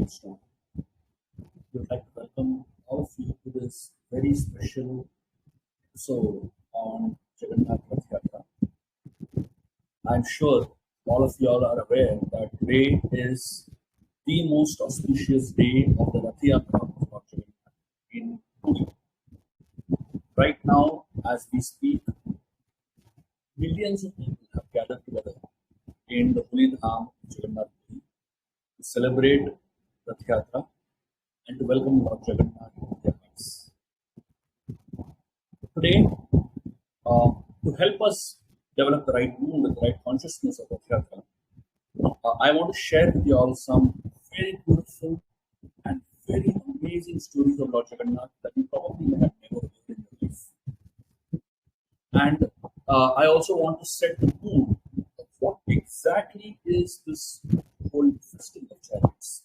story. We would like to welcome all of you to this very special episode on Jagannath Rath Yatra. I'm sure all of you all are aware that today is the most auspicious day of the Rath Yatra of Lord Jagannath in Puri. Right now, as we speak, millions of people have gathered together in the Puri Dham of Jagannath Puri to celebrate Rath Yatra and to welcome Lord Jagannath in their hearts. Today, to help us develop the right mood and the right consciousness of Rath Yatra, I want to share with you all some very beautiful and very amazing stories of Lord Jagannath that you probably may have never heard in your life. And I also want to set the mood of what exactly is this whole festival of chariots.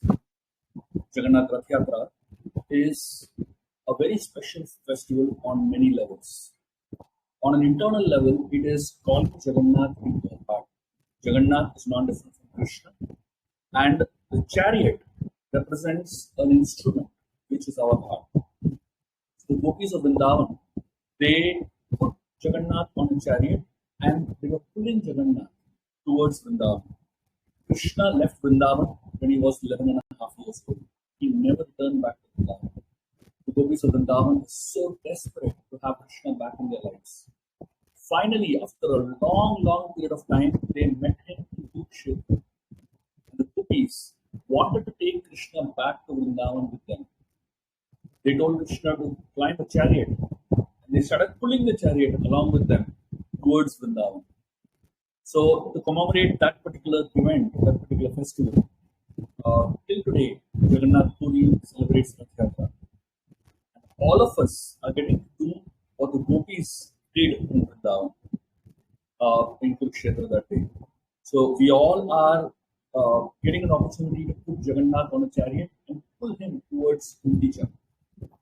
Jagannath Rath Yatra is a very special festival on many levels. On an internal level, it is called Jagannath in your heart. Jagannath is non different from Krishna, and the chariot represents an instrument, which is our heart. The gopis of Vrindavan, they put Jagannath on a chariot and they were pulling Jagannath towards Vrindavan. Krishna left Vrindavan when he was 11 and a half years old. He never returned back to Vrindavan. The gopis of Vrindavan were so desperate to have Krishna back in their lives. Finally, after a long period of time, they met him in Duke. The gopis wanted to take Krishna back to Vrindavan with them. They told Krishna to climb a chariot, and they started pulling the chariot along with them towards Vrindavan. So, to commemorate that particular event, that particular festival, till today, Jagannath Puri celebrates Rath Yatra. And all of us are getting to do what the gopis did in Vrindavan, in Kurukshetra that day. So, we all are getting an opportunity to put Jagannath on a chariot and pull him towards Gundicha.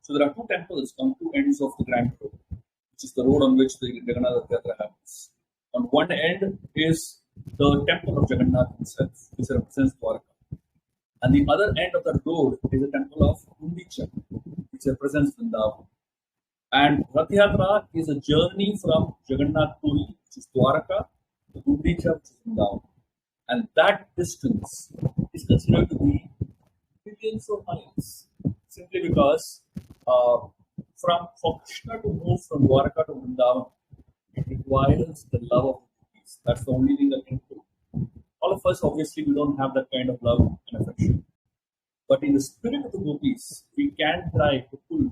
So there are two temples on two ends of the Grand Road, which is the road on which the Jagannath Yatra happens. On one end is the temple of Jagannath himself, which represents Dwarka. And the other end of the road is the temple of Gundicha, which represents Vrindavan. And Rath Yatra is a journey from Jagannath Puri, which is Dwarka, to Gundicha, which is Vrindavan. And that distance is considered to be billions of miles, simply because for Krishna to move from Dwarka to Vrindavan, it requires the love of the gopis. That's the only thing that can do. All of us, obviously, we don't have that kind of love and affection. But in the spirit of the gopis, we can try to pull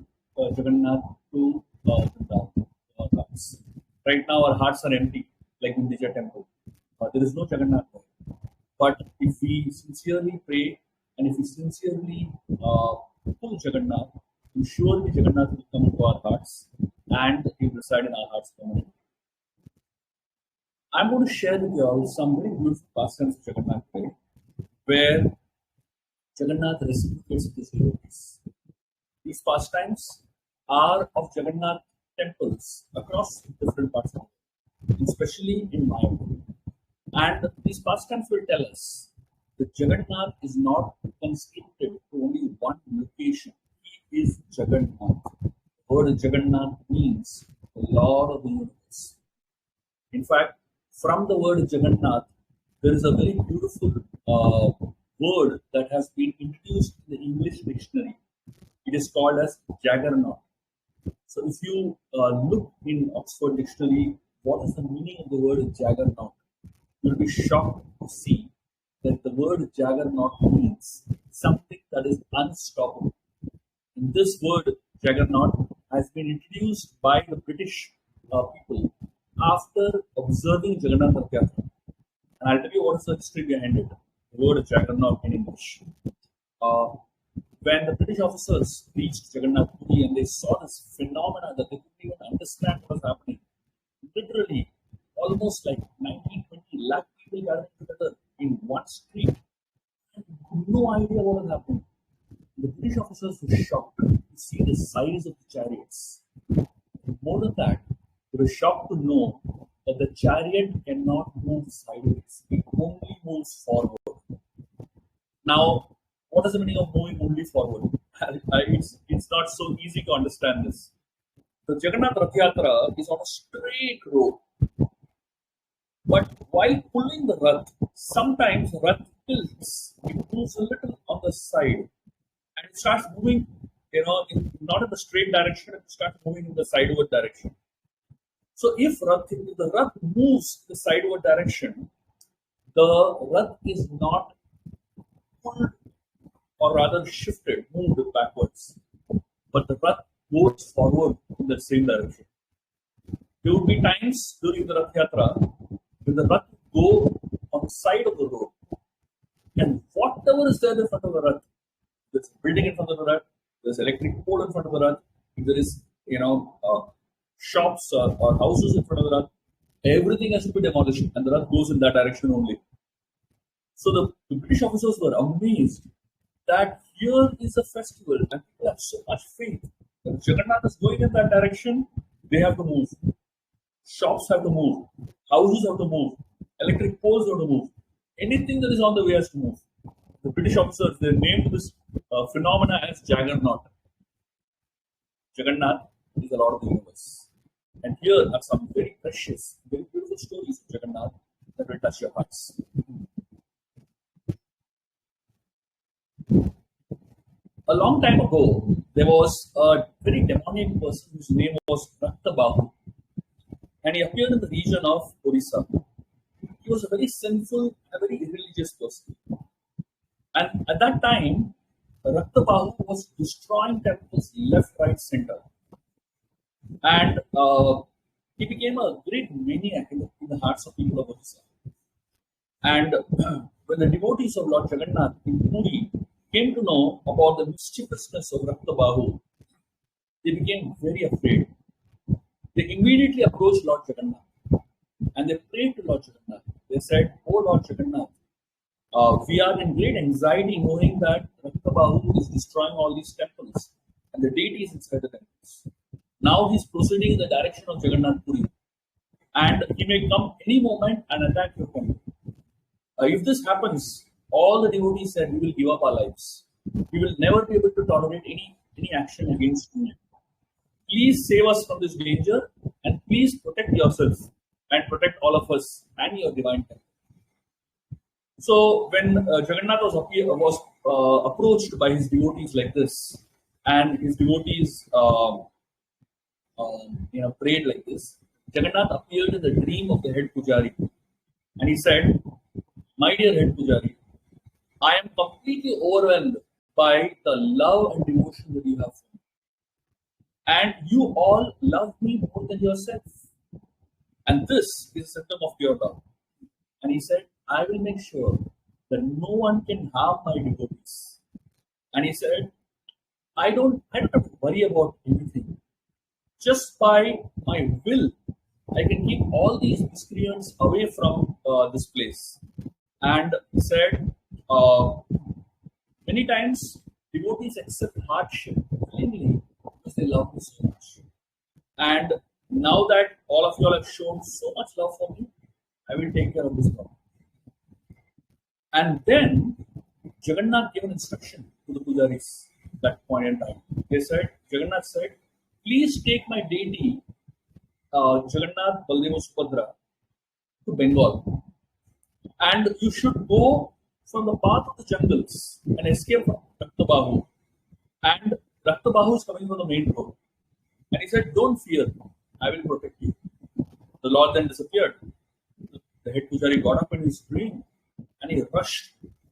Jagannath to Vrindavan. Right now, our hearts are empty, like in the temple. There is no Jagannath there. But if we sincerely pray and if we sincerely pull Jagannath, then surely Jagannath will come into our hearts and he will reside in our hearts permanently. I'm going to share with you all some very beautiful pastimes of Jagannath today, where Jagannath reciprocates his devotees. These pastimes are of Jagannath temples across different parts of the world, especially in Mayapur. And these pastimes will tell us that Jagannath is not constricted to only one location. He is Jagannath. The word Jagannath means the Lord of the universe. In fact, from the word Jagannath, there is a very beautiful word that has been introduced in the English dictionary. It is called as Jaggernaut. So if you look in Oxford Dictionary, what is the meaning of the word Jaggernaut? You'll be shocked to see that the word Jaggernaut means something that is unstoppable. And this word Jaggernaut has been introduced by the British people after observing Jagannath Rath Yatra. And I'll tell you what is the history behind it. The word Jaggernaut in English. When the British officers reached Jagannath Puri and they saw this phenomena that they couldn't even understand what was happening, literally almost like 19-20 lakh people gathered together in one street and no idea what was happening. The British officers were shocked to see the size of the chariots. And more than that, they were shocked to know that the chariot cannot move sideways, it only moves forward. Now, What is the meaning of moving only forward? It's not so easy to understand this. The Jagannath Rath Yatra is on a straight road, but while pulling the Rath, sometimes the Rath tilts, it moves a little on the side, and it starts moving, not in the straight direction, it starts moving in the sideward direction. So if the Rath moves the sideward direction, the Rath is not pulled or rather shifted, moved backwards, but the Rath goes forward in the same direction. There would be times during the Rath Yatra when the Rath go on the side of the road, and whatever is there in front of the Rath, there's a building in front of the Rath, there's electric pole in front of the Rath, if there is, shops or houses in front of the Rath, everything has to be demolished, and the Rath goes in that direction only. So the British officers were amazed that here is a festival and people have so much faith. If Jagannath is going in that direction, they have to move. Shops have to move. Houses have to move. Electric poles have to move. Anything that is on the way has to move. The British officers, they named this phenomena as Jagannath. Jagannath is the Lord of the universe. And here are some very precious, very beautiful stories of Jagannath that will touch your hearts. A long time ago, there was a very demonic person whose name was Ratha, and he appeared in the region of Orissa. He was a very sinful, a very irreligious person. And at that time, Ratha was destroying temples left, right, center. And he became a great maniac in the hearts of people of Orissa. And when the devotees of Lord Jagannath in Puri came to know about the mischievousness of Ratha, they became very afraid. They immediately approached Lord Jagannath and they prayed to Lord Jagannath. They said, "Oh Lord Jagannath, we are in great anxiety knowing that Ratha is destroying all these temples and the deities inside the temples. Now he is proceeding in the direction of Jagannath Puri, and he may come any moment and attack your temple. If this happens, all the devotees said, we will give up our lives. We will never be able to tolerate any action against you. Please save us from this danger and please protect yourself and protect all of us and your divine temple." So when Jagannath was approached by his devotees like this, and his devotees prayed like this, Jagannath appeared in the dream of the head pujari, and he said, "My dear head pujari, I am completely overwhelmed by the love and devotion that you have for me. And you all love me more than yourself. And this is a symptom of pure love." And he said, "I will make sure that no one can harm my devotees." And he said, I don't have to worry about anything. Just by my will, I can keep all these miscreants away from this place. And he said, many times devotees accept hardship willingly because they love me so much. And now that all of you all have shown so much love for me, I will take care of this problem. And then Jagannath gave an instruction to the pujaris at that point in time. Jagannath said, "Please take my deity, Jagannath, Baldeva, Subhadra, to Bengal. And you should go from the path of the jungles and escape from Ratha. And Ratha is coming from the main road." And he said, "Don't fear, I will protect you." The Lord then disappeared. The head pujari got up in his dream and he rushed.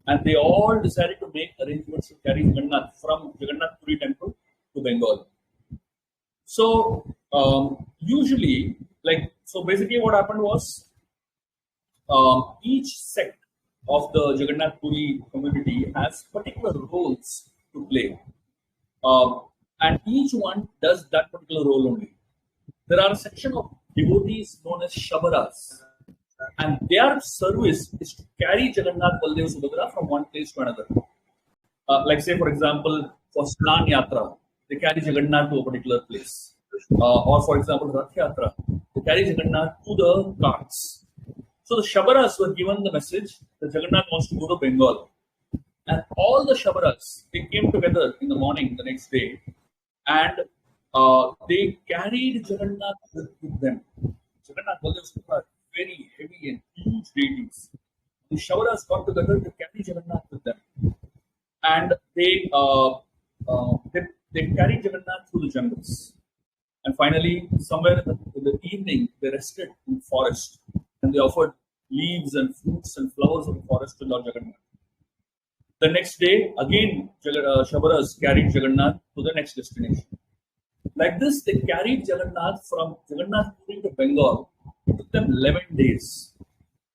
And they all decided to make arrangements to carry Jagannath from Jagannath Puri temple to Bengal. So, basically what happened was, each sect of the Jagannath Puri community has particular roles to play. And each one does that particular role only. There are a section of devotees known as Shabaras, and their service is to carry Jagannath, Baldeva, Subhadra from one place to another. Like say for example, for Snan Yatra, they carry Jagannath to a particular place. Or for example, Rath Yatra, they carry Jagannath to the carts. So the Shabaras were given the message that Jagannath wants to go to Bengal. And all the Shabaras, they came together in the morning the next day, and they carried Jagannath with them. Jagannath Baldev's are very heavy and huge deities. The Shabaras got together to carry Jagannath with them, and they carried Jagannath through the jungles. And finally, somewhere in the evening, they rested in the forest, and they offered leaves and fruits and flowers of the forest to Lord Jagannath. The next day, again, Shabaras carried Jagannath to the next destination. Like this, they carried Jagannath from Jagannath Puri to Bengal. It took them 11 days.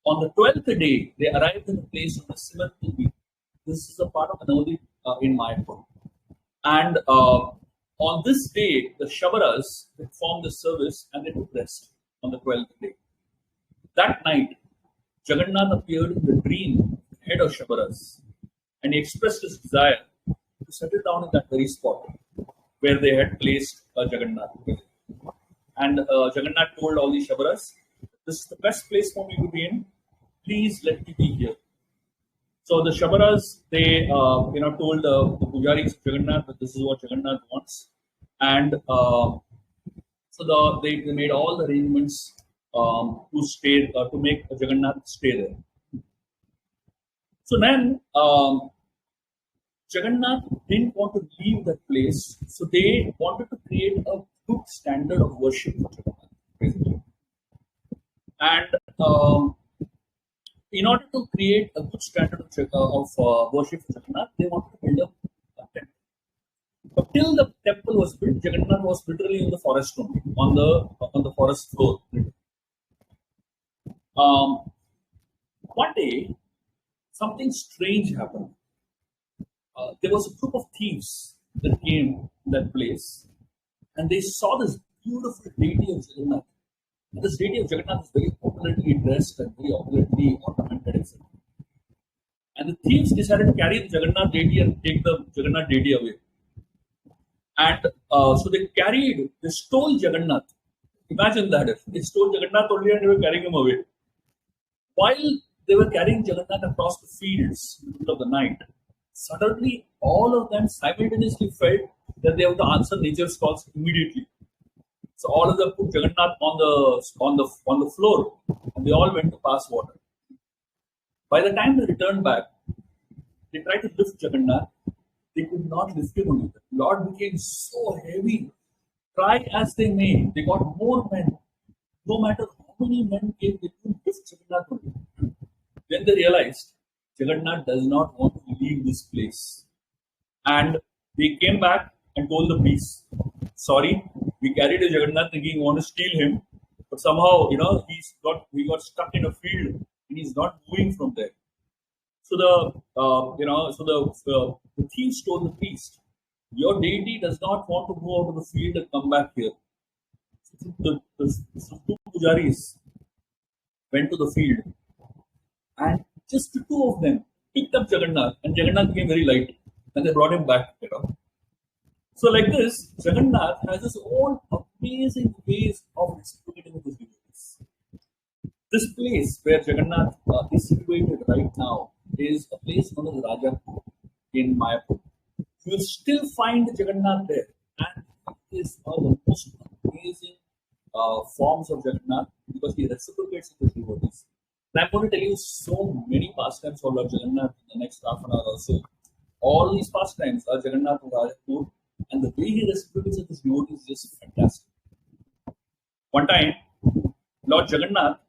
On the 12th day, they arrived in a place known as Sivantubi. This is a part of Anodi in Mayapur. And on this day, the Shabaras performed the service and they took rest on the 12th day. That night, Jagannath appeared in the dream, head of Shabaras, and he expressed his desire to settle down in that very spot where they had placed Jagannath. And Jagannath told all the Shabaras, "This is the best place for me to be in. Please let me be here." So the Shabaras, they told the Pujaris of Jagannath that this is what Jagannath wants, and they made all the arrangements to stay to make Jagannath stay there. So then Jagannath didn't want to leave that place, so they wanted to create a good standard of worship for Jagannath, basically. And in order to create a good standard of worship for Jagannath, they wanted to build a temple. But till the temple was built, Jagannath was literally in the forest only, on the forest floor. One day, something strange happened. There was a group of thieves that came to that place, and they saw this beautiful deity of Jagannath. And this deity of Jagannath is very opulently dressed and very opulently ornamented, etc. And the thieves decided to carry the Jagannath deity and take the Jagannath deity away. And so they stole Jagannath. Imagine that, if they stole Jagannath only and they were carrying him away. While they were carrying Jagannath across the fields in the middle of the night, suddenly all of them simultaneously felt that they have to answer nature's calls immediately. So all of them put Jagannath on the floor, and they all went to pass water. By the time they returned back, they tried to lift Jagannath. They could not lift him only. The Lord became so heavy. Try as they may, they got more men. No matter how many men came, they couldn't lift Jagannath only. Then they realized Jagannath does not want to leave this place. And they came back and told the priest, "Sorry, we carried a Jagannath thinking we want to steal him, but somehow, he got stuck in a field and he's not moving from there." So the thieves told the priest, "Your deity does not want to move out of the field and come back here." So the two pujaris went to the field, and just the two of them picked up Jagannath, and Jagannath became very light, and they brought him back. So like this, Jagannath has his own amazing ways of distributing his devotees. This place where Jagannath is situated right now is a place known as Rajapur in Mayapur. You will still find Jagannath there, and it is one of the most amazing forms of Jagannath because he reciprocates with his devotees. And I'm going to tell you so many pastimes of Lord Jagannath in the next half an hour or so. All these pastimes are Jagannath of Rajapur, and the way he reciprocates with his devotees is just fantastic. One time, Lord Jagannath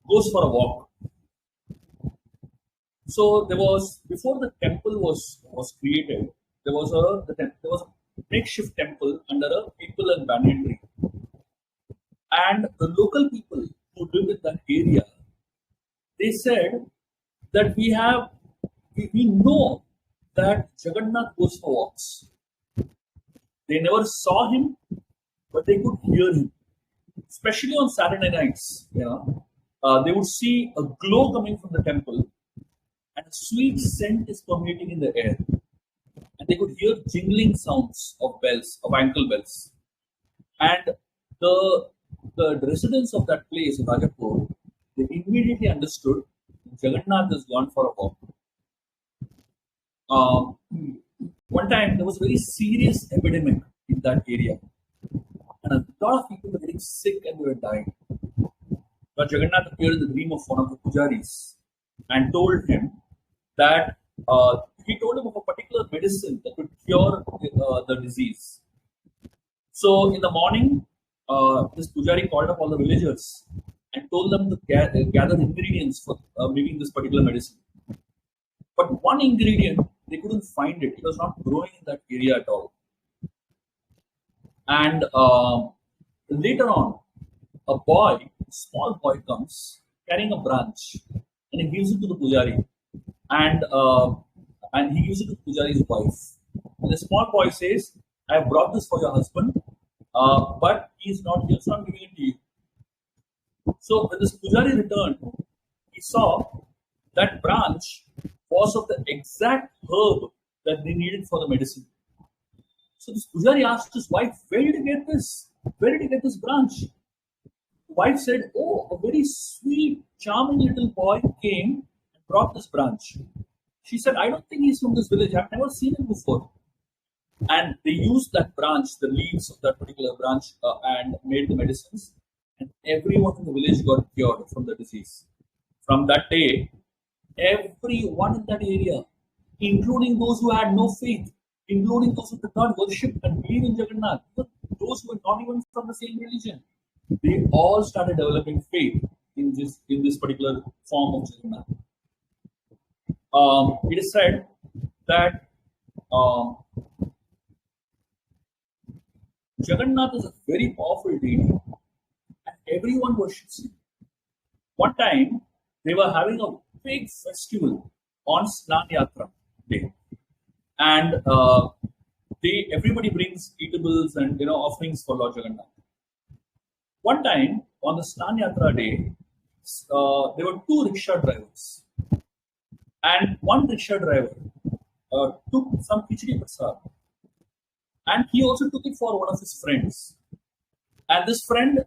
goes for a walk. So there was, before the temple was created, there was a makeshift temple under a people and banyan tree. And the local people who live in that area, they said that we know that Jagannath goes for walks. They never saw him, but they could hear him. Especially on Saturday nights, they would see a glow coming from the temple, and a sweet scent is permeating in the air. And they could hear jingling sounds of bells, of ankle bells. And the residents of that place, Rajapur, they immediately understood Jagannath is gone for a walk. Um, One time there was a very serious epidemic in that area, and a lot of people were getting sick and they were dying. Lord Jagannath appeared in the dream of one of the pujaris and told him that he told him of a particular medicine that would cure the disease. So in the morning, this pujari called up all the villagers and told them to gather ingredients for making this particular medicine. But one ingredient, they couldn't find it. It was not growing in that area at all. And later on, a boy, small boy, comes carrying a branch and he gives it to the pujari. And he gives it to pujari's wife. And the small boy says, "I have brought this for your husband, but he's not giving it to you." So when this pujari returned, he saw that branch was of the exact herb that they needed for the medicine. So this pujari asked his wife, "Where did you get this? Where did you get this branch?" The wife said, "Oh, a very sweet, charming little boy came and brought this branch." She said, "I don't think he's from this village. I've never seen him before." And they used that branch, the leaves of that particular branch, and made the medicines. And everyone in the village got cured from the disease. From that day, everyone in that area, including those who had no faith, including those who did not worship and believe in Jagannath, those who were not even from the same religion, they all started developing faith in this particular form of Jagannath. It is said that um, Jagannath is a very powerful deity, and everyone worships him. One time, they were having a big festival on Snan Yatra day, and everybody brings eatables and offerings for Lord Jagannath. One time on the Snan Yatra day, there were two rickshaw drivers, and one rickshaw driver took some khichdi prasad, and he also took it for one of his friends. And this friend,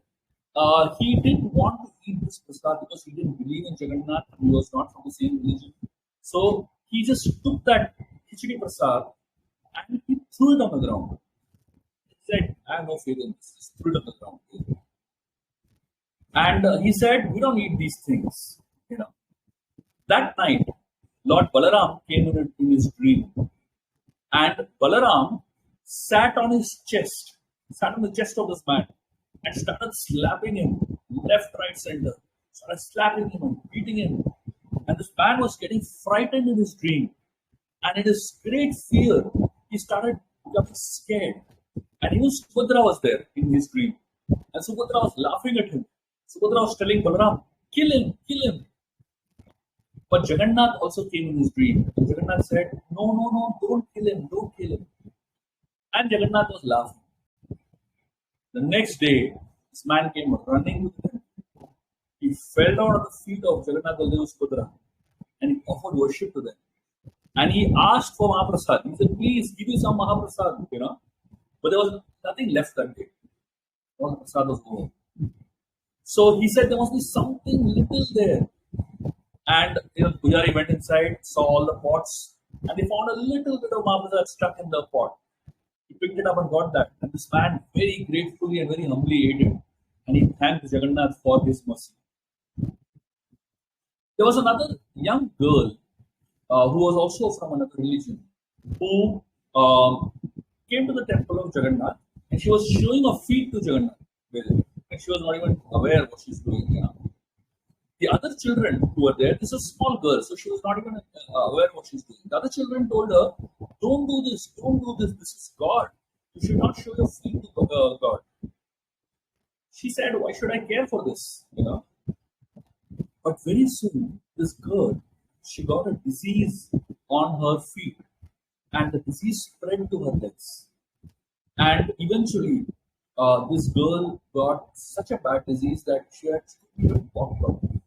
he didn't want to eat this prasad because he didn't believe in Jagannath and he was not from the same religion. So he just took that khichdi prasad and he threw it on the ground. He said, "I have no faith in this." Just threw it on the ground. And he said, "We don't eat these things." That night, Lord Balaram came in his dream, and Balaram sat on his chest, sat on the chest of this man, and started slapping him left, right, center. Started slapping him and beating him. And this man was getting frightened in his dream. And in his great fear, he started becoming scared. And even Subhadra was there in his dream. And Subhadra was laughing at him. Subhadra was telling Balaram, "Kill him, kill him." But Jagannath also came in his dream. And Jagannath said, "No, no, no, don't kill him, don't kill him." And Jagannath was laughing. The next day, this man came running with him. He fell down at the feet of Jagannath Baldev Subhadra and he offered worship to them. And he asked for Mahaprasad. He said, "Please give me some Mahaprasad." But there was nothing left that day. All the prasad was over. So he said there must be something little there. And Pujari went inside, saw all the pots, and they found a little bit of Mahaprasad stuck in the pot. He picked it up and got that. And this man very gratefully and very humbly ate it. And he thanked Jagannath for his mercy. There was another young girl who was also from another religion who came to the temple of Jagannath and she was showing her feet to Jagannath. And she was not even aware what she's doing. The other children who were there, this is a small girl, so she was not even aware what she's doing. The other children told her, "Don't do this, don't do this, this is God. You should not show your feet to God." She said, "Why should I care for this?" But very soon, this girl, she got a disease on her feet, and the disease spread to her legs. And eventually, this girl got such a bad disease that she had to even walk properly.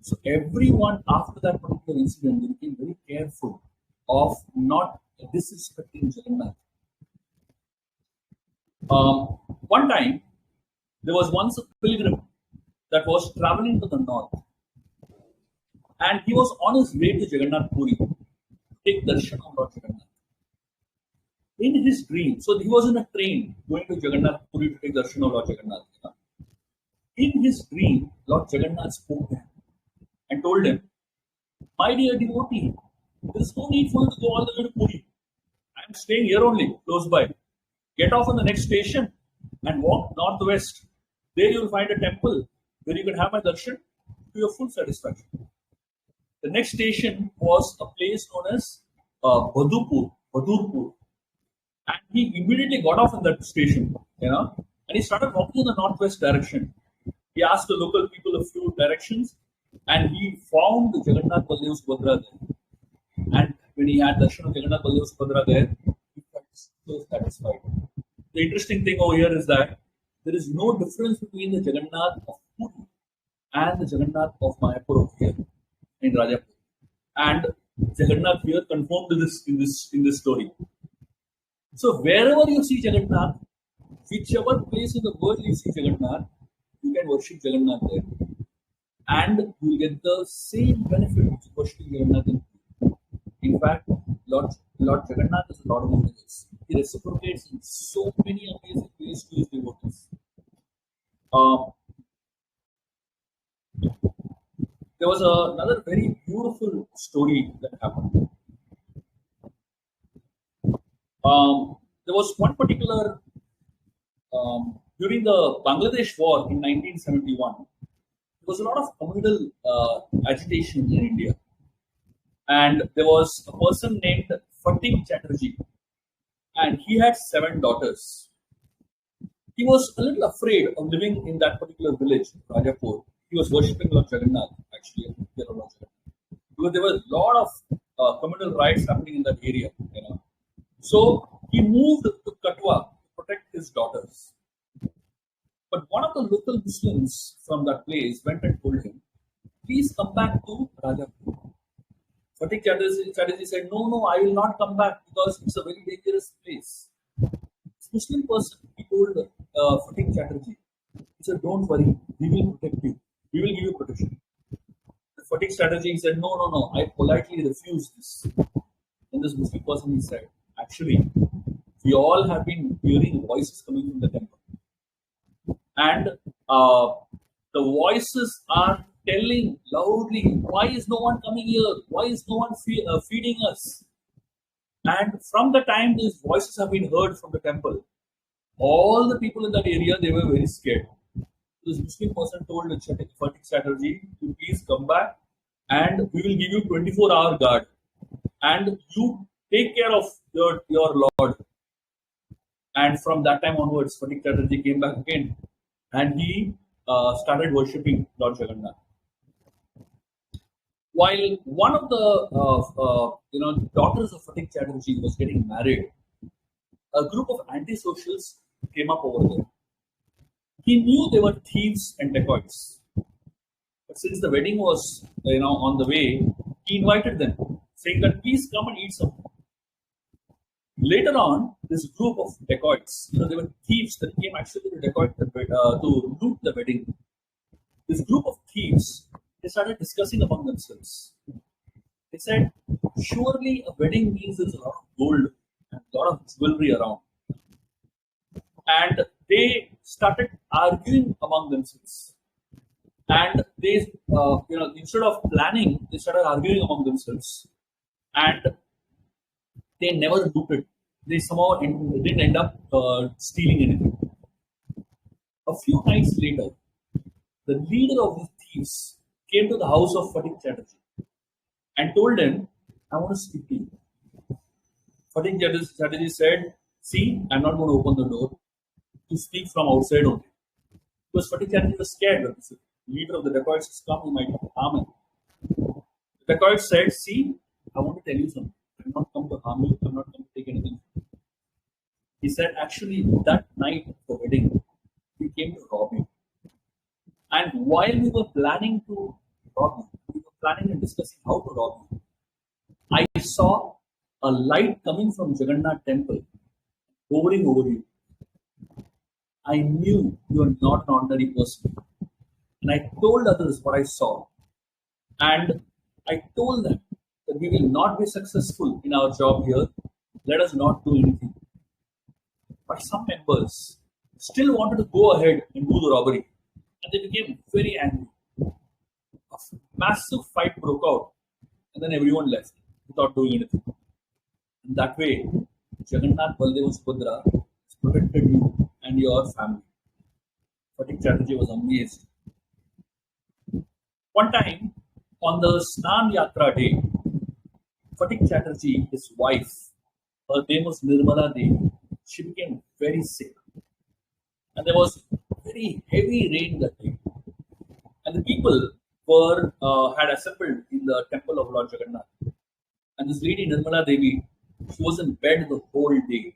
So everyone after that particular incident, they became very careful of not disrespecting Jagannath. One time, there was once a pilgrim that was traveling to the north, and he was on his way to Jagannath Puri to take darshan of Lord Jagannath. In his dream, so he was in a train going to Jagannath Puri to take darshan of Lord Jagannath. In his dream, Lord Jagannath spoke to him and told him, "My dear devotee, there is no need for you to go all the way to Puri. I am staying here only, close by. Get off on the next station and walk northwest. There you will find a temple where you can have my darshan to your full satisfaction." The next station was a place known as Badurpur, and he immediately got off in that station, and he started walking in the northwest direction. He asked the local people a few directions, and he found Jagannath Baldev Subhadra there. And when he had darshan of Jagannath Baldev Subhadra there, he felt so satisfied. The interesting thing over here is that there is no difference between the Jagannath of Puri and the Jagannath of Mayapur over here in Rajapur. And Jagannath here confirmed this in this story. So wherever you see Jagannath, whichever place in the world you see Jagannath, you can worship Jagannath there, and you will get the same benefit of worshiping Jagannath in Puri. In fact, Lord Jagannath is a Lord of miracles. He reciprocates in so many amazing ways to his devotees. There was another very beautiful story that happened. There was one particular during the Bangladesh War in 1971. There was a lot of communal agitation in India, and there was a person named Fatih Chatterjee, and he had 7 daughters. He was a little afraid of living in that particular village, Rajapur. He was worshipping Lord Jagannath, actually, because there was a lot of communal riots happening in that area. So he moved to Katwa to protect his daughters. But one of the local Muslims from that place went and told him, "Please come back to Rajapur." Fatih Chatterjee said, "No, I will not come back because it's a very dangerous place." This Muslim person, he told Fatih Chatterjee, he said, "Don't worry, we will protect you. We will give you protection." The Fatih Chatterjee said, No, I politely refuse this. And this Muslim person, he said, "Actually, we all have been hearing voices coming from the temple. And the voices are telling loudly, why is no one coming here? Why is no one feeding us?" And from the time these voices have been heard from the temple, all the people in that area, they were very scared. This Muslim person told Fatih Chatterjee to please come back and we will give you 24-hour guard. And you take care of your Lord. And from that time onwards, Fatih Chatterjee came back again and he started worshipping Lord Jagannath. While one of the daughters of Fatih Chatterjee was getting married, a group of anti-socials came up over there. He knew they were thieves and dacoits, but since the wedding was on the way, he invited them, saying that please come and eat something. Later on, this group of dacoits, they were thieves that came actually to loot the wedding. This group of thieves, they started discussing among themselves. They said, "Surely a wedding means there's a lot of gold and a lot of jewelry around." And they started arguing among themselves. And they, instead of planning, they started arguing among themselves. And they never looted. They somehow didn't end up stealing anything. A few nights later, the leader of the thieves came to the house of Fatih Chatterjee and told him, "I want to speak to you." Fatih Chatterjee said, "See, I'm not going to open the door. To speak from outside only." Because Fatih Chatterjee was scared that the leader of the dacoits has come, he might harm him. The dacoit said, "See, I want to tell you something. I'm not come to harm you. I'm not come to take anything." He said, "Actually, that night of the wedding, we came to rob you. And while we were planning to rob you, we were planning and discussing how to rob you, I saw a light coming from Jagannath temple hovering over you. I knew you are not an ordinary person. And I told others what I saw. And I told them that we will not be successful in our job here. Let us not do anything. But some members still wanted to go ahead and do the robbery. And they became very angry. A massive fight broke out. And then everyone left without doing anything. In that way, Jagannath, Baldev, Subhadra protected you and your family. Fatik Chatterjee was amazed. One time, on the Snan Yatra day, Fatik Chatterjee, his wife, her name was Nirmala Devi, she became very sick. And there was very heavy rain that day. And the people were had assembled in the temple of Lord Jagannath. And this lady Nirmala Devi, she was in bed the whole day.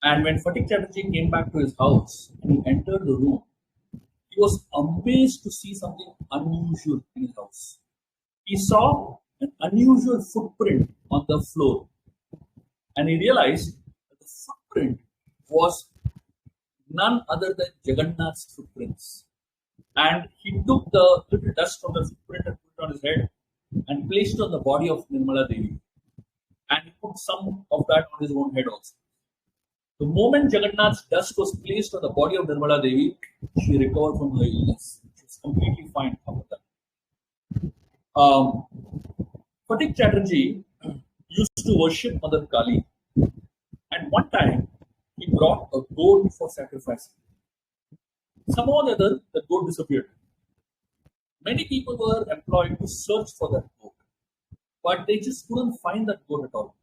And when Fatik Chatterjee came back to his house and he entered the room, he was amazed to see something unusual in his house. He saw an unusual footprint on the floor, and he realized that the footprint was none other than Jagannath's footprints. And he took the little dust from the footprint and put it on his head and placed it on the body of Nirmala Devi. And he put some of that on his own head also. The moment Jagannath's dust was placed on the body of Nirmala Devi, she recovered from her illness. She was completely fine after that. Fatik Chatterjee used to worship Mother Kali, and one time he brought a goat for sacrifice. Somehow or the other, the goat disappeared. Many people were employed to search for that goat, but they just couldn't find that goat at all.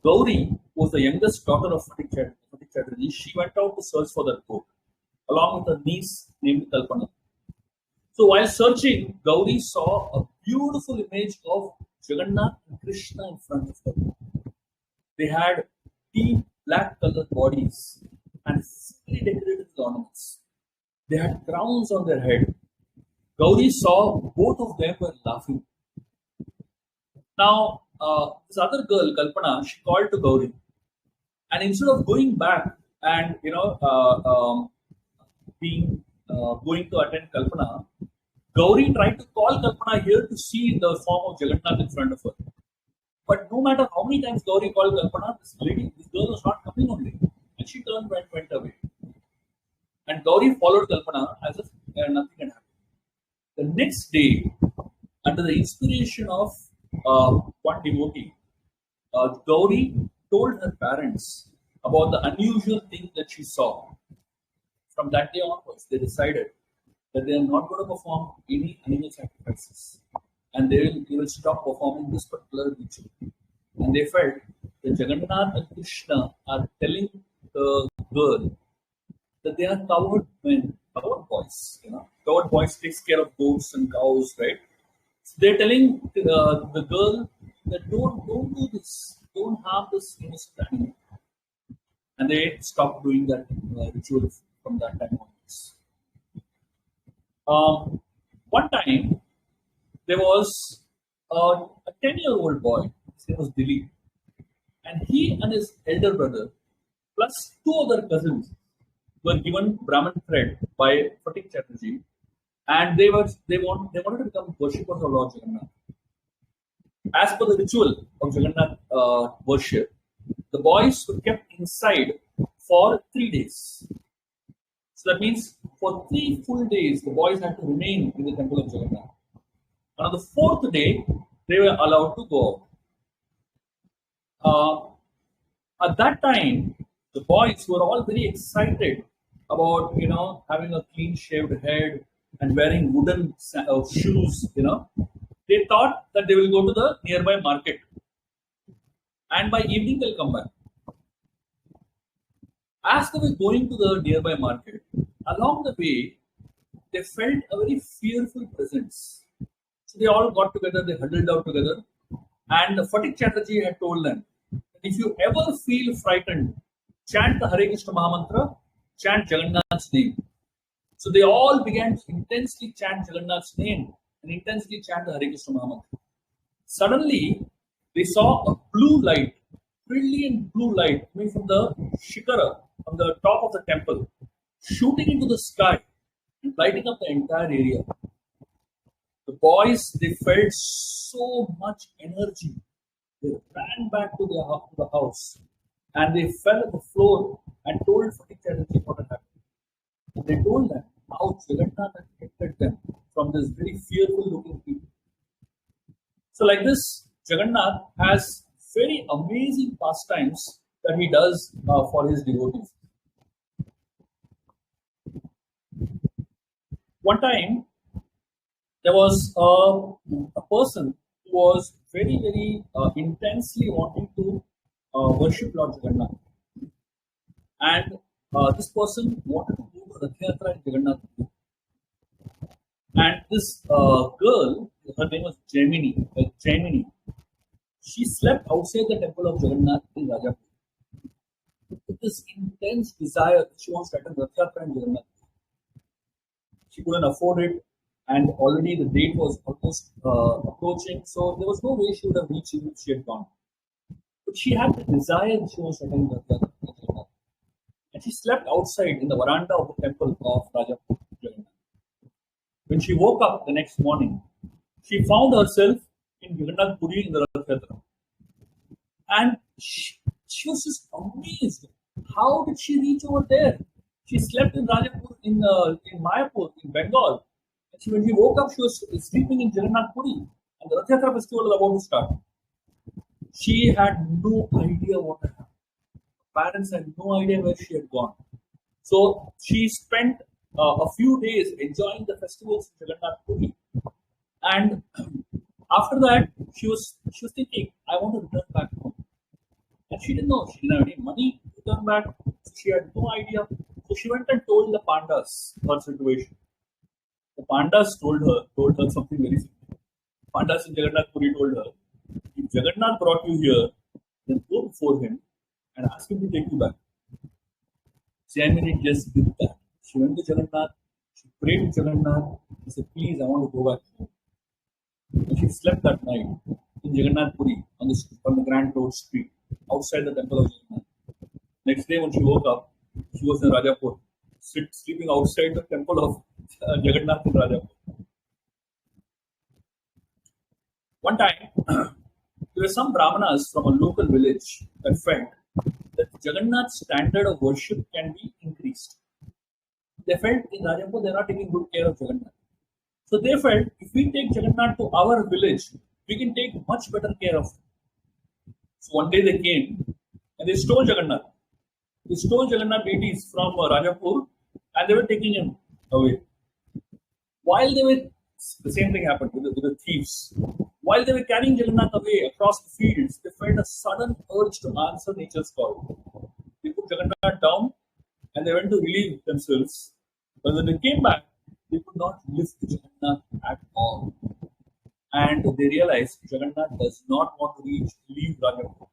Gauri was the youngest daughter of Fatik Chatterjee. She went out to search for that goat, along with her niece named Kalpana. So while searching, Gauri saw a beautiful image of Jagannath and Krishna in front of her. They had deep black colored bodies and fully decorated with ornaments. They had crowns on their head. Gauri saw both of them were laughing. Now, this other girl, Kalpana, she called to Gauri, and instead of going back and being going to attend Kalpana, Gauri tried to call Kalpana here to see the form of Jagannath in front of her. But no matter how many times Gauri called Kalpana, this girl was not coming only, and she turned and went away. And Gauri followed Kalpana as if nothing had happened. The next day, under the inspiration of one devotee, Gauri told her parents about the unusual thing that she saw. From that day onwards, they decided that they are not going to perform any animal sacrifices, and they will stop performing this particular ritual. And they felt that Jagannath and Krishna are telling the girl that they are coward men, coward boys. Coward boys takes care of goats and cows, right? So they're telling the girl that don't do this, don't harm this innocent animal. And they stopped doing that ritual from that time onwards. One time, there was a 10-year-old boy, his name was Dilip, and he and his elder brother, plus two other cousins, were given Brahman thread by Fatik Chatterjee, and they wanted to become worshippers of Lord Jagannath. As per the ritual of Jagannath worship, the boys were kept inside for 3 days. So that means for 3 full days, the boys had to remain in the temple of Jagannath. And on the 4th day, they were allowed to go out. At that time, the boys were all very excited about having a clean shaved head and wearing wooden shoes. They thought that they will go to the nearby market, and by evening they'll come back. As they were going to the nearby market, along the way, they felt a very fearful presence. So they all got together, they huddled out together, and Fatik Chatterjee had told them, if you ever feel frightened, chant the Hare Krishna Mahamantra, chant Jagannath's name. So they all began to intensely chant Jagannath's name and intensely chant the Hare Krishna Mahamantra. Suddenly, they saw a blue light, brilliant blue light coming from the shikara, from the top of the temple, shooting into the sky and lighting up the entire area. The boys, they felt so much energy. They ran back to to the house and they fell on the floor and told Fatih Chatterjee what had happened. And they told them how Jagannath had protected them from this very fearful looking people. So, like this, Jagannath has very amazing pastimes that he does for his devotees. One time, there was a person who was very intensely wanting to worship Lord Jagannath, and this person wanted to go to Rath Yatra in Jagannath. And this girl, her name was Jaimini, Jaimini, she slept outside the temple of Jagannath in Rajapur with this intense desire that she wants to attend Rath Yatra in Jagannath. She couldn't afford it, and already the date was almost approaching, so there was no way she would have reached it if she had gone. But she had the desire that she wants to attend Rath Yatra in Jagannath. And she slept outside in the veranda of the temple of Rajapur, Jagannath. When she woke up the next morning, she found herself in Jagannath Puri in the Rath Yatra. And she was just amazed. How did she reach over there? She slept in Rajapur, in Mayapur, in Bengal. And when she woke up, she was sleeping in Jagannath Puri. And the Rath Yatra festival was about to start. She had no idea what had happened. Parents had no idea where she had gone. So she spent a few days enjoying the festivals in Jagannath Puri. And after that, she was thinking, I want to return back home. And she didn't know. She didn't have any money to return back. So she had no idea. So she went and told the Pandas her situation. The Pandas told her something very simple. Pandas in Jagannath Puri told her, if Jagannath brought you here, then go before him and ask him to take you back. Jaimini just did that. She went to Jagannath, she prayed to Jagannath, she said, please, I want to go back home. And she slept that night in Jagannath Puri on the Grand Road Street, outside the temple of Jagannath. Next day when she woke up, she was in Rajapur, sleeping outside the temple of Jagannath in Rajapur. One time, there were some Brahmanas from a local village that felt that Jagannath's standard of worship can be increased. They felt in Rajapur they are not taking good care of Jagannath. So they felt if we take Jagannath to our village, we can take much better care of him. So one day they came and they stole Jagannath. They stole Jagannath deities from Rajapur and they were taking him away. While they were, the same thing happened with the thieves. While they were carrying Jagannath away across the fields, they felt a sudden urge to answer nature's call. They put Jagannath down and they went to relieve themselves. But when they came back, they could not lift Jagannath at all. And they realized Jagannath does not want to leave Rajapur.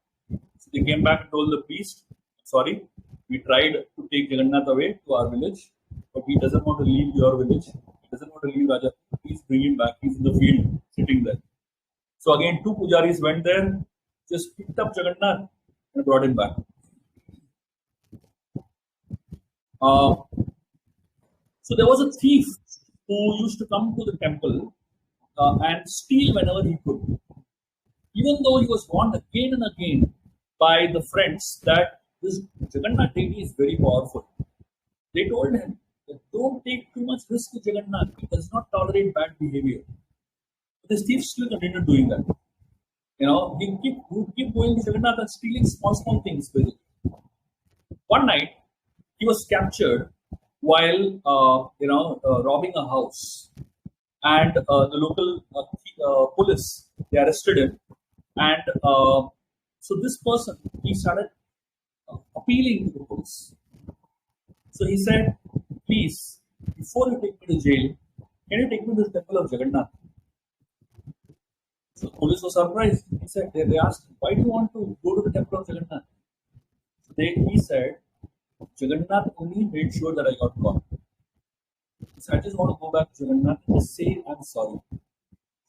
So they came back and told the priest, sorry, we tried to take Jagannath away to our village, but he doesn't want to leave your village. He doesn't want to leave Rajapur. Please bring him back. He's in the field, sitting there. So again, two pujaris went there, just picked up Jagannath and brought him back. So there was a thief who used to come to the temple and steal whenever he could. Even though he was warned again and again by the friends that this Jagannath deity is very powerful, they told him that don't take too much risk with Jagannath. He does not tolerate bad behavior. But this thief still continued doing that. He keep going to Jagannath and stealing small things with it. One night, he was captured while robbing a house, and the local police, they arrested him, and so this person, he started appealing to the police. So he said, please, before you take me to jail, can you take me to the temple of Jagannath? So the police was surprised. He said, they asked, why do you want to go to the temple of Jagannath? So he said, Jagannath only made sure that I got caught. So I just want to go back to Jagannath and just say I'm sorry.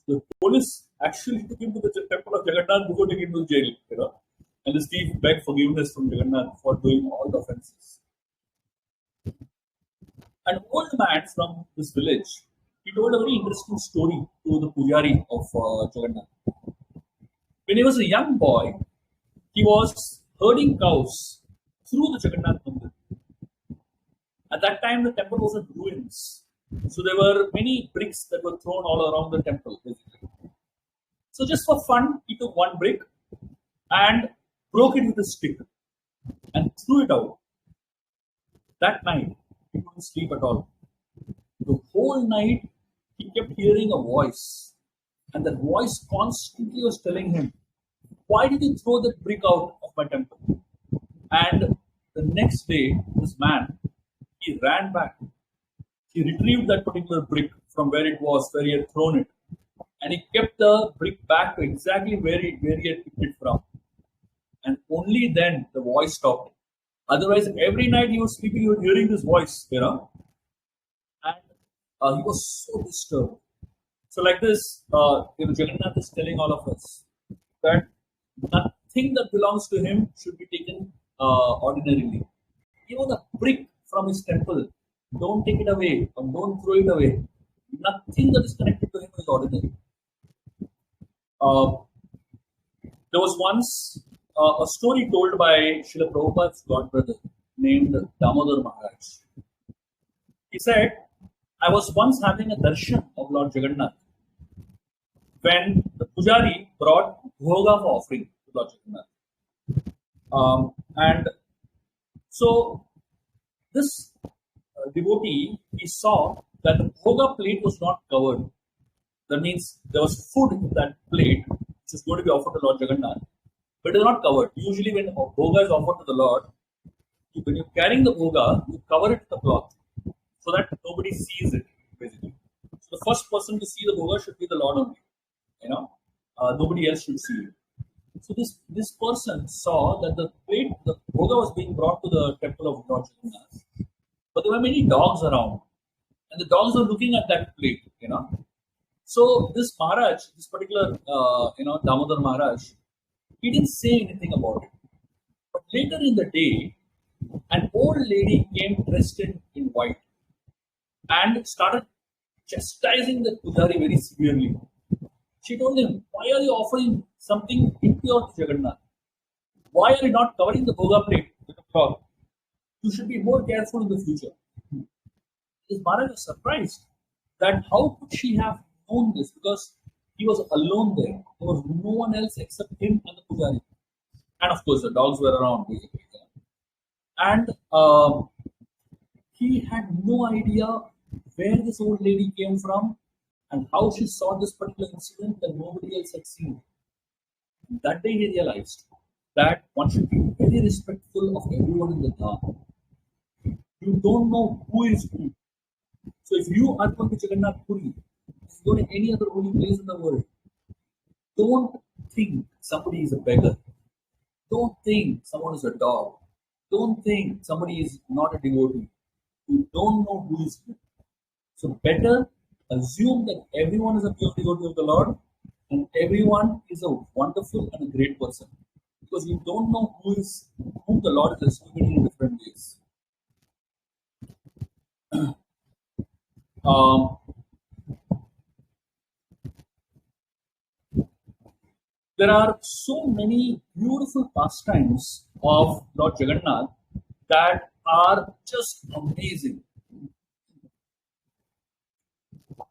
The police actually took him to the temple of Jagannath before taking him to jail. And the thief begged forgiveness from Jagannath for doing all the offenses. An old man from this village, he told a very interesting story to the pujari of Jagannath. When he was a young boy, he was herding cows through the Jagannath Mandir. At that time, the temple was in ruins. So there were many bricks that were thrown all around the temple, basically. So just for fun, he took one brick and broke it with a stick and threw it out. That night, he couldn't sleep at all. The whole night, he kept hearing a voice. And that voice constantly was telling him, "Why did you throw that brick out of my temple?" And the next day, this man, he ran back. He retrieved that particular brick from where it was, where he had thrown it. And he kept the brick back to exactly where he had picked it from. And only then the voice stopped. Otherwise, every night he was sleeping, he was hearing this voice, and he was so disturbed. So, like this, Jagannath is telling all of us that nothing that belongs to him should be taken ordinarily. Even a brick from his temple, don't take it away or don't throw it away. Nothing that is connected to him is ordinary. There was once a story told by Srila Prabhupada's god brother named Damodar Maharaj. He said, "I was once having a darshan of Lord Jagannath when the pujari brought bhoga for offering to Lord Jagannath. And so this devotee, he saw that the bhoga plate was not covered. That means there was food in that plate which is going to be offered to Lord Jagannath, but it is not covered. Usually, when bhoga is offered to the Lord, when you're carrying the bhoga, you cover it with a cloth so that nobody sees it, basically. So the first person to see the bhoga should be the Lord only. Nobody else should see it. So this person saw that the bhoga was being brought to the temple of Lord Jagannath, but there were many dogs around, and the dogs were looking at that plate. So this Maharaj, this particular, Damodar Maharaj, he didn't say anything about it. But later in the day, an old lady came dressed in white and started chastising the pujari very severely. She told him, "Why are you offering something impure to Jagannath? Why are you not covering the bhoga plate with a cloth? You should be more careful in the future." This Maharaj was surprised that how could she have known this, because he was alone there. There was no one else except him and the pujari. And of course, the dogs were around, basically. And he had no idea where this old lady came from and how she saw this particular incident that nobody else had seen. And that day he realized that one should be very respectful of everyone in the Dham. You don't know who is who. So if you are going to Jagannath Puri, if you go to any other holy place in the world, don't think somebody is a beggar. Don't think someone is a dog. Don't think somebody is not a devotee. You don't know who is who. So better assume that everyone is a pure devotee of the Lord and everyone is a wonderful and a great person. Because you don't know whom the Lord is estimating in different ways. There are so many beautiful pastimes of Lord Jagannath that are just amazing.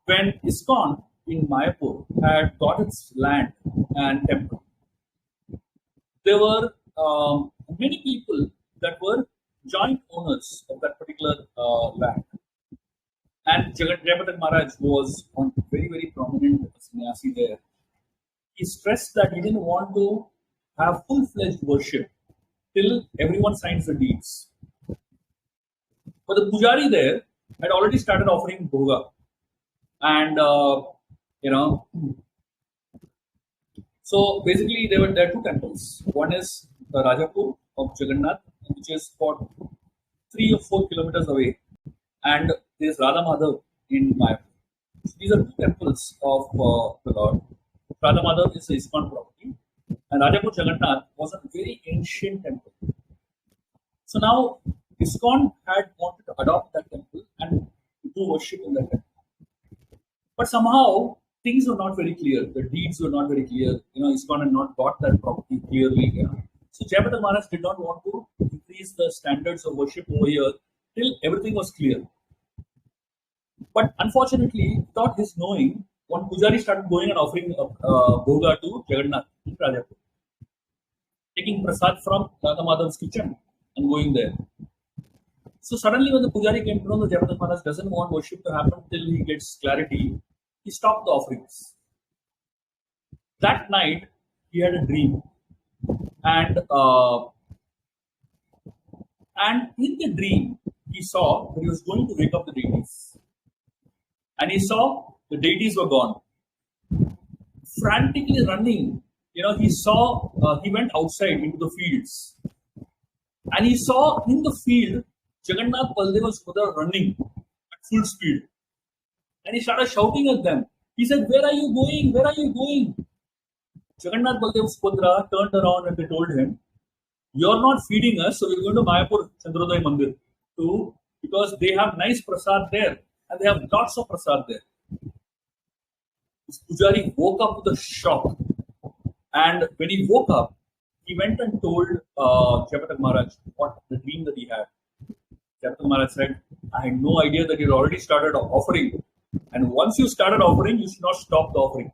When ISKCON in Mayapur had got its land and temple, there were many people that were joint owners of that particular land. And Jagannath Maharaj was one very, very prominent sannyasi there. He stressed that he didn't want to have full-fledged worship till everyone signs the deeds. But the pujari there had already started offering bhoga. And, so basically there are two temples. One is the Rajapur of Jagannath, which is about 3 or 4 kilometers away. And there is Radha Madhav in Mayapur. So these are two temples of the Lord. Radha Madhav is the ISKCON property, and Rajapur Jagannath was a very ancient temple. So now ISKCON had wanted to adopt that temple and do worship in that temple. But somehow things were not very clear. The deeds were not very clear. ISKCON had not got that property clearly. So Jayapataka Maharaj did not want to increase the standards of worship over here till everything was clear. But unfortunately, without his knowing, one pujari started going and offering bhoga to Jagannath in Rajapur, taking prasad from Radha Madhav's kitchen and going there. So suddenly, when the pujari came to know that Jayapataka Maharaj doesn't want worship to happen till he gets clarity, he stopped the offerings. That night, he had a dream, and in the dream, he saw that he was going to wake up the deities, and he saw the deities were gone. Frantically running, he went outside into the fields, and he saw in the field Jagannath, Baldev, and Subhadra running at full speed, and he started shouting at them. He said, "Where are you going? Where are you going?" Jagannath, Baldev, Subhadra turned around and they told him, "You're not feeding us, so we're going to Mayapur Chandrodaya Mandir too, because they have nice prasad there, and they have lots of prasad there." This pujari woke up with a shock, and when he woke up, he went and told Jayapataka Maharaj what the dream that he had. Jayapataka Maharaj said, "I had no idea that you already started offering, and once you started offering, you should not stop the offering.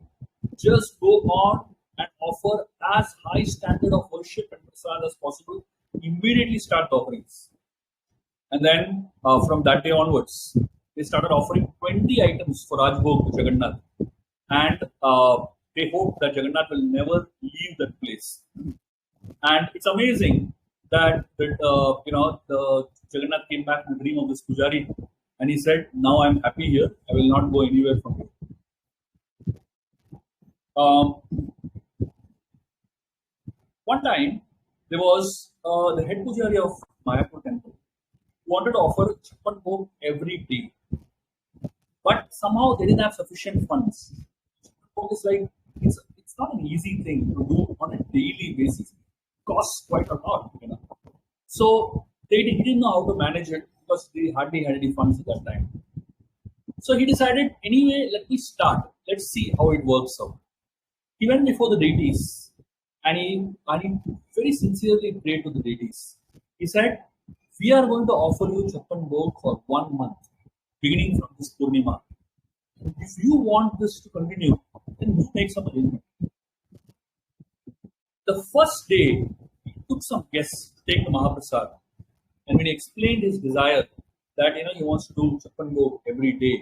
Just go on and offer as high standard of worship and prasad as possible. Immediately start the offerings." And then from that day onwards, they started offering 20 items for Rajbhog to Jagannath. And they hope that Jagannath will never leave that place. And it's amazing that the Jagannath came back in the dream of this pujari, and he said, "Now I'm happy here. I will not go anywhere from here." One time, there was the head pujari of Mayapur temple who wanted to offer Chappan Bhog every day, but somehow they didn't have sufficient funds. It's like it's not an easy thing to do on a daily basis. It costs quite a lot. So he didn't know how to manage it because they hardly had any funds at that time. So he decided, anyway, let me start. Let's see how it works out. He went before the deities, and he very sincerely prayed to the deities. He said, "We are going to offer you Chappan Bhog for 1 month, beginning from this Purnima. If you want this to continue, then you make some arrangement." The first day, he took some guests to take the Mahaprasad. And when he explained his desire that he wants to do Chappan Bhog every day,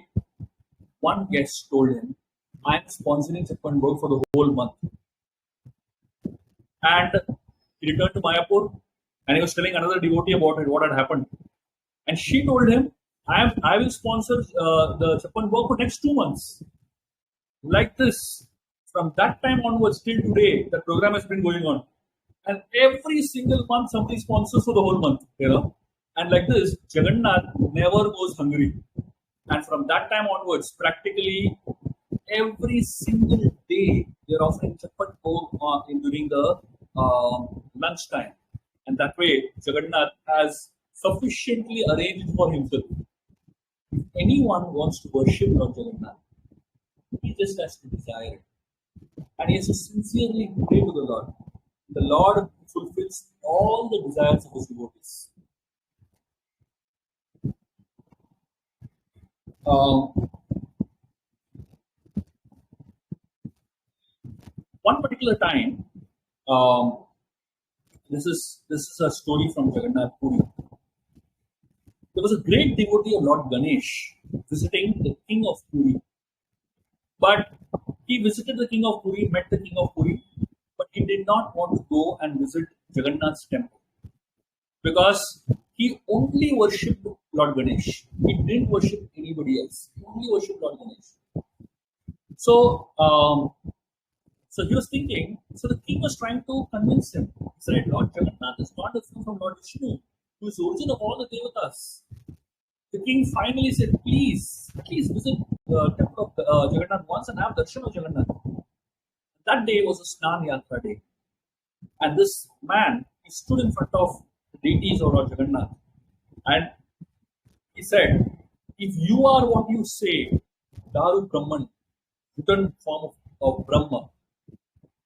one guest told him, "I am sponsoring Chappan Bhog for the whole month." And he returned to Mayapur, and he was telling another devotee about it, what had happened. And she told him, I will sponsor the Chappan Bhog for next 2 months. Like this, from that time onwards till today, the program has been going on. And every single month, somebody sponsors for the whole month, And like this, Jagannath never goes hungry. And from that time onwards, practically every single day, they're offering Chappan Bhog during the lunch time. And that way, Jagannath has sufficiently arranged for himself. If anyone wants to worship Lord Jagannath, he just has to desire it. And he has to sincerely pray to the Lord. The Lord fulfills all the desires of his devotees. One particular time, this is a story from Jagannath Puri. There was a great devotee of Lord Ganesh visiting the king of Puri. But he visited the king of Puri, met the king of Puri, but he did not want to go and visit Jagannath's temple because he only worshipped Lord Ganesh. He didn't worship anybody else. He only worshipped Lord Ganesh. So he was thinking, so the king was trying to convince him. He said, "Lord Jagannath is not different from Lord Vishnu, who is the origin of all the devatas." The king finally said, "Please, at least visit the temple of Jagannath once and have darshan of Jagannath." That day was a Snan Yatra day. And this man, he stood in front of the deities of Lord Jagannath. And he said, "If you are what you say, Daru Brahman, written form of Brahma,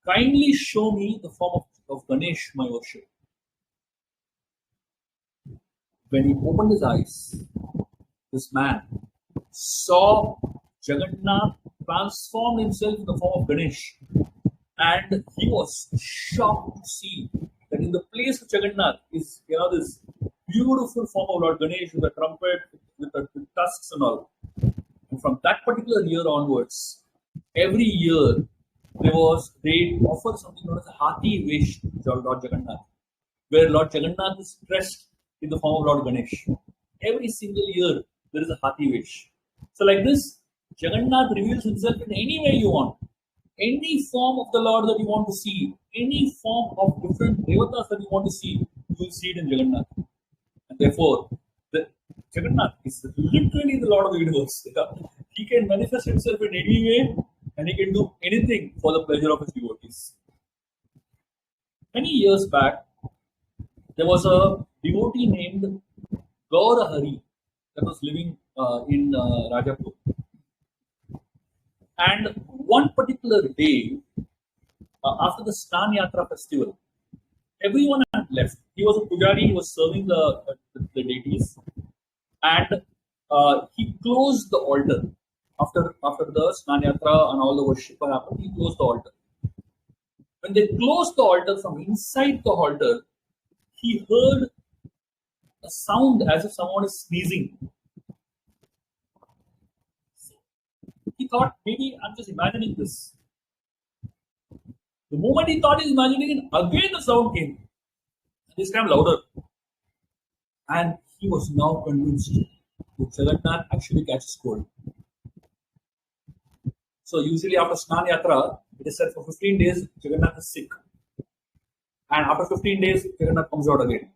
kindly show me the form of Ganesh, my worship. When he opened his eyes, this man saw Jagannath transformed himself in the form of Ganesh. And he was shocked to see that in the place of Jagannath is this beautiful form of Lord Ganesh with a trumpet, with tusks and all. And from that particular year onwards, every year they offer something known as a Hathi Vesh to Lord Jagannath, where Lord Jagannath is dressed in the form of Lord Ganesh. Every single year there is a Hathi Vesh. So like this, Jagannath reveals himself in any way you want. Any form of the Lord that you want to see, any form of different devatas that you want to see, you will see it in Jagannath. And therefore, the Jagannath is literally the Lord of the universe. He can manifest himself in any way and he can do anything for the pleasure of his devotees. Many years back, there was a devotee named Gaurahari that was living in Rajapur. And one particular day, after the Snan Yatra festival, everyone had left. He was a pujari, he was serving the deities, and he closed the altar. After the Snan Yatra and all the worship happened, he closed the altar. When they closed the altar, from inside the altar, he heard a sound as if someone is sneezing. He thought, maybe I'm just imagining this. The moment he thought he's imagining it, again the sound came. This time louder. And he was now convinced that Jagannath actually catches cold. So usually after Snan Yatra, it is said for 15 days Jagannath is sick. And after 15 days, Jagannath comes out again.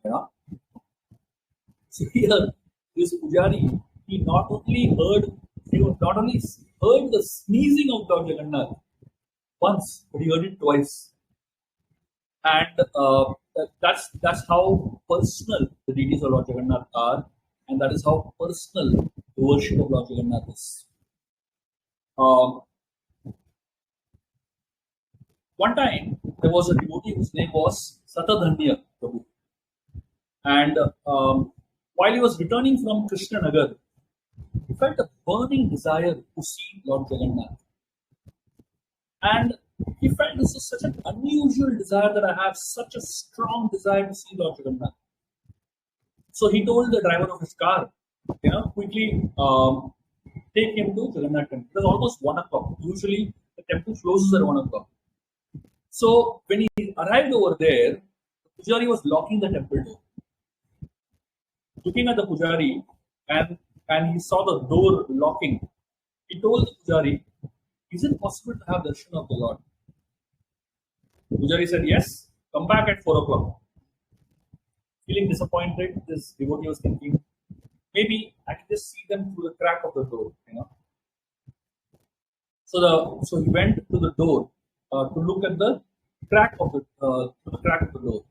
So here, this pujari, he not only heard the sneezing of Lord Jagannath once, but he heard it twice. And that's how personal the deities of Lord Jagannath are, and that is how personal the worship of Lord Jagannath is. One time, there was a devotee whose name was Satadhanya Prabhu. And while he was returning from Krishnanagar, he felt a burning desire to see Lord Jagannath. And he felt this is such an unusual desire that I have such a strong desire to see Lord Jagannath. So he told the driver of his car, quickly take him to Jagannath temple. It was almost 1 o'clock. Usually the temple closes at 1 o'clock. So when he arrived over there, the pujari was locking the temple door. Looking at the pujari and he saw the door locking, he told the pujari, is it possible to have darshan of the Lord? The pujari said, yes, come back at 4 o'clock. Feeling disappointed, this devotee was thinking, maybe I can just see them through the crack of the door, So he went to the door to look at the crack of the door.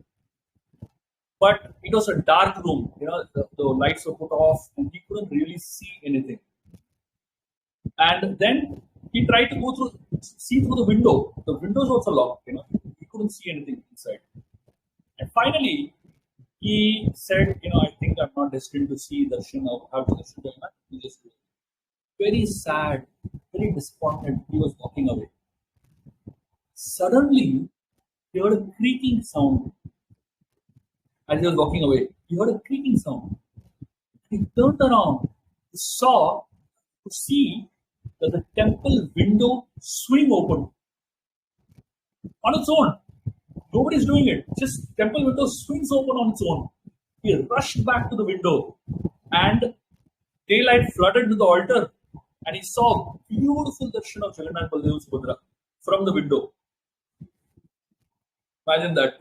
But it was a dark room, the lights were put off and he couldn't really see anything. And then he tried to see through the window. The windows also locked, he couldn't see anything inside. And finally, he said, I think I'm not destined to see darshan of how to darshan Jagannath. He just very sad, very disappointed. He was walking away. Suddenly, he heard a creaking sound. As he was walking away, he heard a creaking sound. He turned around to see that the temple window swing open on its own. Nobody's doing it. Just temple window swings open on its own. He rushed back to the window and daylight flooded to the altar and he saw beautiful darshan of Jagannath Baldev Subhadra from the window. Imagine that.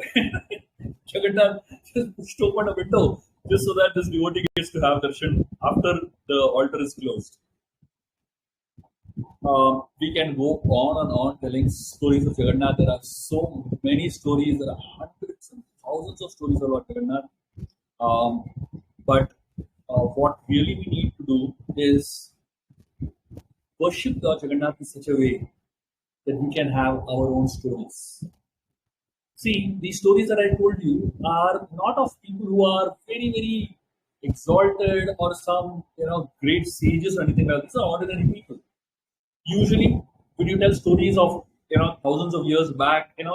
Jagannath just pushed open a window just so that this devotee gets to have darshan after the altar is closed. We can go on and on telling stories of Jagannath. There are so many stories. There are hundreds and thousands of stories about Jagannath. But what really we need to do is worship Lord Jagannath in such a way that we can have our own stories. See, these stories that I told you are not of people who are very, very exalted or some great sages or anything like that. These are ordinary people. Usually, when you tell stories of thousands of years back, it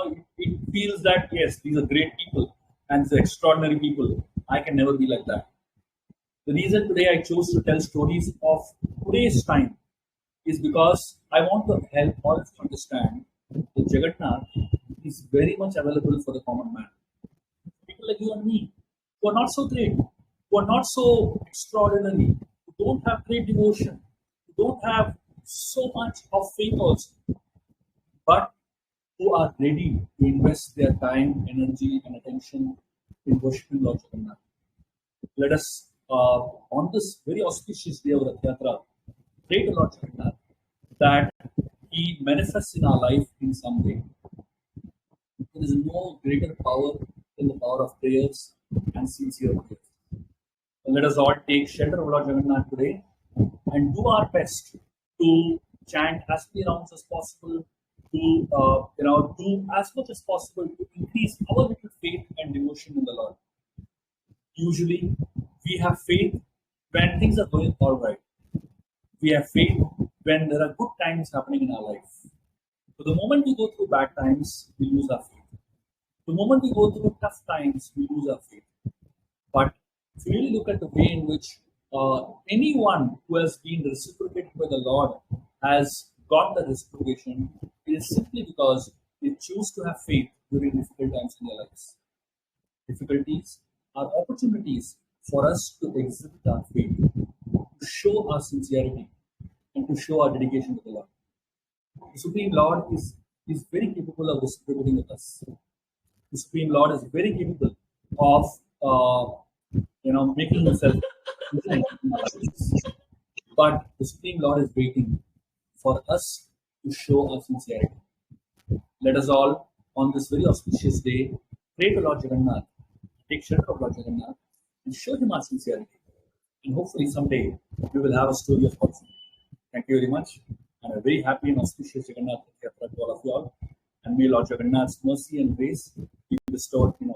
feels that yes, these are great people and these are extraordinary people. I can never be like that. The reason today I chose to tell stories of today's time is because I want to help all of you understand that Jagannath is very much available for the common man. People like you and me, who are not so great, who are not so extraordinary, who don't have great devotion, who don't have so much of faith also, but who are ready to invest their time, energy, and attention in worshiping Lord Jagannath. Let us, on this very auspicious day of the yatra, pray to Lord Jagannath that He manifests in our life in some way. There is no greater power than the power of prayers and sincere prayers. Let us all take shelter of Lord Jagannath today and do our best to chant as many rounds as possible, to do as much as possible to increase our little faith and devotion in the Lord. Usually, we have faith when things are going all right. We have faith when there are good times happening in our life. So the moment we go through bad times, we lose our faith. The moment we go through tough times, we lose our faith. But if you really look at the way in which anyone who has been reciprocated by the Lord has got the reciprocation, it is simply because they choose to have faith during difficult times in their lives. Difficulties are opportunities for us to exhibit our faith, to show our sincerity, and to show our dedication to the Lord. The Supreme Lord is very capable of reciprocating with us. The Supreme Lord is very capable of making himself present in our lives. But the Supreme Lord is waiting for us to show our sincerity. Let us all, on this very auspicious day, pray to Lord Jagannath, take shelter of Lord Jagannath, and show him our sincerity. And hopefully someday we will have a story of fortune. Thank you very much. And a very happy and auspicious Jagannath Yatra to all of you all. And may Lord Jagannath's mercy and grace be bestowed in